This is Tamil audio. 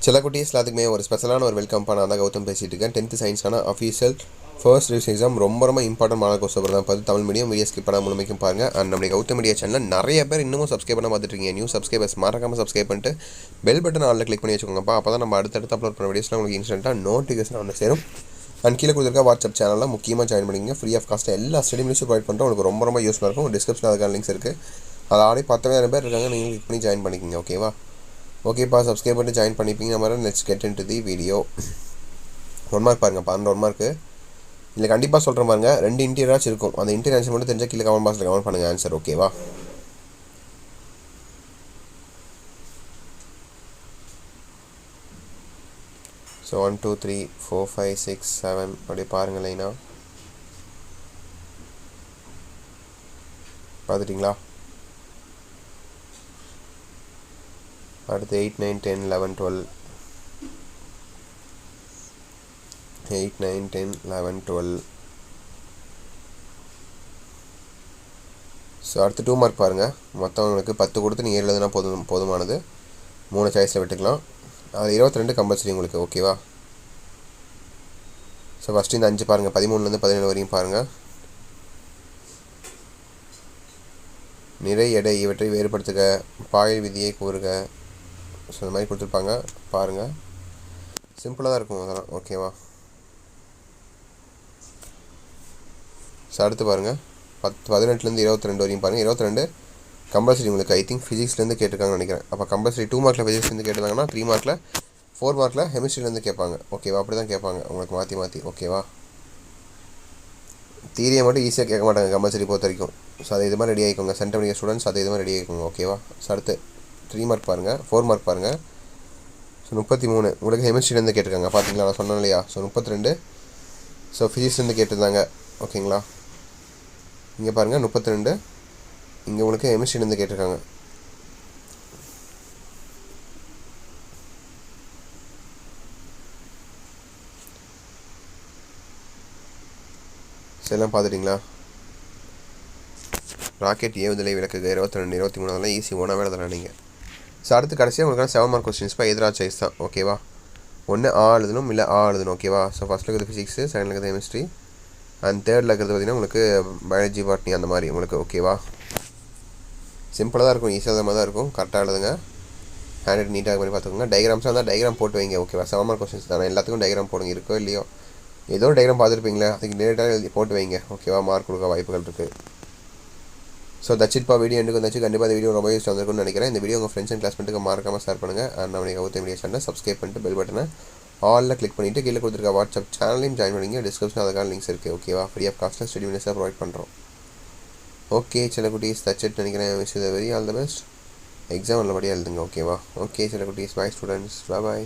சில குட்டீஸ் எல்லாத்துக்குமே ஒரு ஸ்பெஷலான ஒரு வெல்கம் பண்ண அந்த கௌதம் பேசிட்டு இருக்கேன். 10th சயின்ஸான அஃபீஷியல் ஃபர்ஸ்ட் ரிவிஷன் எக்ஸாம் ரொம்ப இம்பார்ட்டன்ட் மாடல் கோர்ஸ் தான் பார்த்து தமிழ் மீடியம் வீடியோ ஸ்கிப் பண்ணால் முழுமைக்கும் பாருங்கள். அண்ட் நம்மளுடைய கௌதம் மீடியா சேனல் நிறைய பேர் இன்னமும் சப்ஸ்கிரைப் பண்ண பார்த்துட்டு இருக்கீங்க. நியூ சப்ஸ்கிரைபர்ஸ் மறக்காமல் சப்ஸ்கிரைப் பண்ணிட்டு பெல் பட்டன் ஆளில் கிளிக் பண்ணி வச்சுக்கோங்கப்பா. அப்போ தான் நம்ம அடுத்தடுத்து அப்லோட் பண்ண வீடியோஸ்லாம் உங்களுக்கு இன்ஸ்டன்ட்டாக நோட்டிஃபிகேஷன் வந்து சேரும். அண்ட் கீழே கொடுத்துருக்க வாட்ஸ்அப் சேனலில் முக்கியமாக ஜாயின் பண்ணிங்க. ஃப்ரீ ஆஃப் காஸ்ட் எல்லா ஸ்டடி மினிட்ஸும் ப்ரொவைட் பண்ணுறோம். உங்களுக்கு ரொம்ப யூஸ்ஃபுல்லாக இருக்கும். டிஸ்கிரிப்ஷனில் அதுக்கான லிங்க்ஸ் இருக்குது. அது ஆல்ரெடி 10,000 பேர் இருக்காங்க. நீங்கள் கிளிக் பண்ணி ஜாயின் பண்ணிக்கிங்க. ஓகேவா? ஓகேப்பா, சப்ஸ்கிரைப் பண்ணி ஜாயின் பண்ணிப்பீங்க. நம்ம let's get into the video. 1 mark பாருங்கள். 12 1 மார்க்கு இல்லை கண்டிப்பாக சொல்கிற பாருங்க. 2 இன்டீரியராச்சும் இருக்கும். அந்த இன்டீரியர் ஆன்சர் மட்டும் தெரிஞ்சால் கீழே கமெண்ட் பாக்ஸில் கமெண்ட் பண்ணுங்கள் ஆன்சர். ஓகேவா? ஸோ 1 2 3 4 5 6 7 அப்படியே பாருங்கள் லைனா. பார்த்துட்டிங்களா? அடுத்து 8 9 10 11 12 8 9 10 11 12. ஸோ அடுத்து 2 மார்க் பாருங்கள். மொத்தம் உங்களுக்கு 10 கொடுத்து நீங்கள் எழுதுனா போதுமானது. 3 சாய்ஸில் விட்டுக்கலாம். அது 22 கம்பல்சரி உங்களுக்கு. ஓகேவா? ஸோ ஃபஸ்ட்டு இந்த 5 பாருங்கள். 13லேருந்து 17 வரையும் பாருங்கள். நிறை எடை இவற்றை வேறுபடுத்துக, பாயல் விதியை கூறுக. ஸோ இந்த மாதிரி கொடுத்துருப்பாங்க பாருங்கள். சிம்பிளாக தான் இருக்கும் அதெல்லாம். ஓகேவா? ஸோ அடுத்து பாருங்கள். 18லேருந்து 22 வரையும் பாருங்கள். 22 கம்பல்சரி உங்களுக்கு. ஐ திங்க் ஃபிசிக்ஸ்லேருந்து கேட்டிருக்காங்கன்னு நினைக்கிறேன். அப்போ கம்பல்சரி 2 மார்க்கில் ஃபிசிக்ஸ்லேருந்து கேட்டிருந்தாங்கன்னா 3 மார்க்கில் 4 மார்க்கில் கெமிஸ்ட்ரிலேருந்து கேட்பாங்க. ஓகேவா? அப்படி தான் கேட்பாங்க உங்களுக்கு மாற்றி. ஓகேவா? தியரியை மட்டும் ஈஸியாக கேட்க மாட்டாங்க கம்பல்சரி பொறுத்த வரைக்கும். ஸோ அதை இது மாதிரி ரெடி ஆகிக்கோங்க. சென்டம் படிக்கிற ஸ்டூடெண்ட்ஸ் அதை இது மாதிரி ரெடி ஆகிக்கோங்க. ஓகேவா? ஸோ அடுத்து 3 மார்க் பாருங்கள். 4 மார்க் பாருங்கள். ஸோ 33 உங்களுக்கு கெமிஸ்ட்ரிலேருந்து கேட்டிருக்காங்க. பார்த்தீங்களா? நான் சொன்னேன் இல்லையா? ஸோ 32 ஸோ ஃபிசிக்ஸ்லேருந்து கேட்டிருந்தாங்க. ஓகேங்களா? இங்கே பாருங்கள் 32 இங்கே உங்களுக்கு கெமிஸ்ட்ரிலேருந்து கேட்டிருக்காங்க. எல்லாம் பார்த்துட்டிங்களா? ராக்கெட் ஏவுதலை விளக்குக 22 23 அதெல்லாம் ஈஸி. ஒன்றாவே எழுதலாம் நீங்கள். ஸோ அடுத்து கடைசியாக உங்களுக்கான 7 மார்க் கொஸ்டின்ஸ்ப்பா. எதிரா சாய்ஸ் தான். ஓகேவா? ஒன்று ஆ எழுதணும், இல்லை ஆ எழுதணும். ஓகேவா? ஸோ ஃபஸ்ட்டில் இருக்கிறது ஃபிசிக்ஸு, செகண்டில் இருக்கிறது கெமிஸ்ட்ரி, அண்ட் தேர்டில் இருக்கிறது பார்த்திங்கன்னா உங்களுக்கு பயாலஜி, பாட்னி அந்த மாதிரி உங்களுக்கு. ஓகேவா? சிம்பிளாக தான் இருக்கும். ஈஸியாக மாதிரி தான் இருக்கும். கரெக்டாக எழுதுங்க. ஹேண்ட் ரைட் நீட்டாக மாதிரி பார்த்துக்கோங்க. டயக்ராம்ஸாக இருந்தால் டயக்ராம் போட்டு வைங்க. ஓகேவா? 7 மார்க் கொஸ்டின்ஸ் தானே, எல்லாத்துக்கும் டயக்ராம் போடுங்க. இருக்கோ இல்லையோ ஏதோ டயக்ராம் பார்த்துருப்பீங்களே, அதுக்கு ரிலேட்டாக எழுதி போட்டு வைங்க. ஓகேவா? மார்க் கொடுக்க வாய்ப்புகள் இருக்குது. ஸோ தட்சிட்பா வீடியோ எனக்கு வந்துச்சு. கண்டிப்பாக இந்த வீடியோ ரொம்ப யூஸ் வந்திருக்குன்னு நினைக்கிறேன். இந்த வீடியோ உங்கள் ஃப்ரெண்ட்ஸ் அண்ட் கிளாஸ்மேட்டுக்கு மறக்காமல் ஷேர் பண்ணுங்கள். அண்ட் நம்ம கௌதம் மீடியா சேனலை சப்ஸ்கிரைப் பண்ணிட்டு பெல் பட்டனை ஆலில் கிளிக் பண்ணிவிட்டு கீழே கொடுத்துருக்க வாட்ஸ்அப் சேனலையும் ஜாயின் பண்ணிங்க. டிஸ்கிரிப்ஷன் அதுக்கான லிங்க்ஸ் இருக்குது. ஓகேவா? ஃப்ரீ ஆஃப் காஸ்ட்டில் ஸ்டடி மினிட்ஸாக ப்ரொவைட் பண்ணுறோம். ஓகே சில குட்டீஸ், தட்சிட் நினைக்கிறேன். Wish the very all the best. Exam நல்லபடியாக எழுதுங்க. ஓகேவா? ஓகே சில குட்டீஸ், பாய் ஸ்டூடெண்ட்ஸ். பாய்.